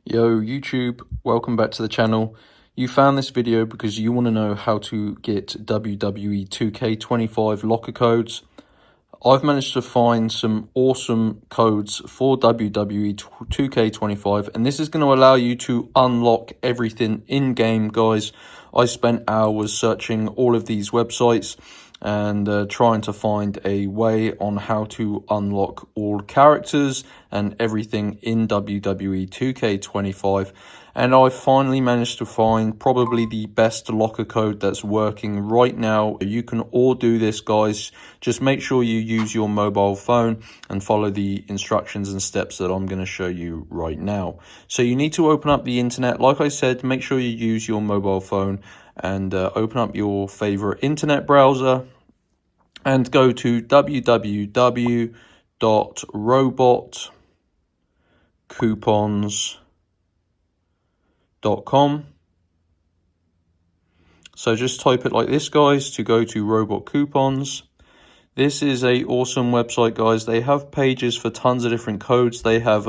Yo YouTube, welcome back to the channel. You found this video because you want to know how to get WWE 2K25 locker codes. I've managed to find some awesome codes for WWE 2K25 and this is going to allow you to unlock everything in game, guys. I spent hours searching all of these websites and trying to find a way on how to unlock all characters and everything in WWE 2K25, and I finally managed to find probably the best locker code that's working right now. You can all do this, guys. Just make sure you use your mobile phone and follow the instructions and steps that I'm going to show you right now. So you need to open up the internet. Like I said, make sure you use your mobile phone and open up your favorite internet browser and go to www.robotcoupons.com. So just type it like this, guys, to go to Robot Coupons. This is a awesome website, guys. They have pages for tons of different codes. They have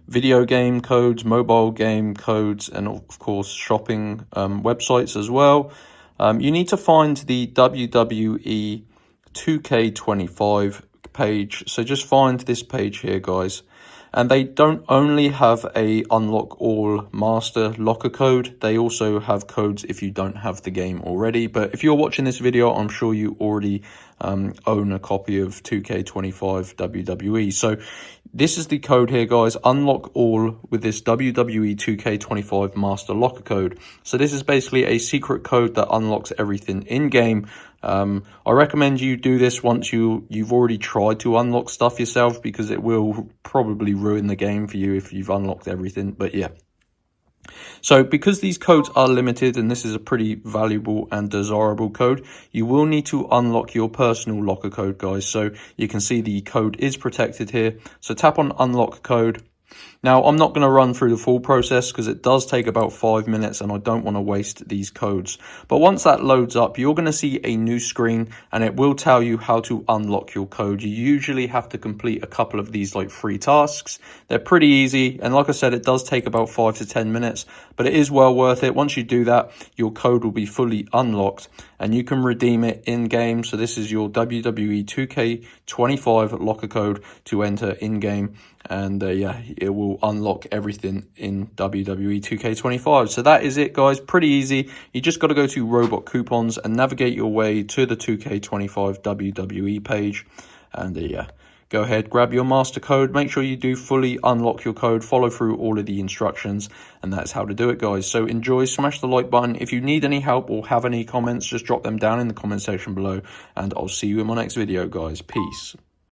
video game codes, mobile game codes, and of course shopping websites as well. You need to find the WWE 2K25 page. So just find this page here, guys. And they don't only have a unlock all master locker code, they also have codes if you don't have the game already. But if you're watching this video, I'm sure you already own a copy of 2K25 WWE. So this is the code here, guys. Unlock all with this WWE 2K25 master locker code. So this is basically a secret code that unlocks everything in game. I recommend you do this once you've already tried to unlock stuff yourself, because it will probably ruin the game for you if you've unlocked everything. But yeah. So because these codes are limited, and this is a pretty valuable and desirable code, you will need to unlock your personal locker code, guys. So you can see the code is protected here. So tap on unlock code. Now, I'm not going to run through the full process because it does take about 5 minutes and I don't want to waste these codes. But once that loads up, you're going to see a new screen and it will tell you how to unlock your code. You usually have to complete a couple of these like free tasks. They're pretty easy. And like I said, it does take about 5 to 10 minutes, but it is well worth it. Once you do that, your code will be fully unlocked and you can redeem it in game. So this is your WWE 2K25 locker code to enter in game. And yeah, it will unlock everything in WWE 2K25. So that is it, guys. Pretty easy. You just got to go to Robot Coupons and navigate your way to the 2K25 WWE page. And yeah, go ahead, grab your master code. Make sure you do fully unlock your code. Follow through all of the instructions. And that's how to do it, guys. So enjoy, smash the like button. If you need any help or have any comments, just drop them down in the comment section below. And I'll see you in my next video, guys. Peace.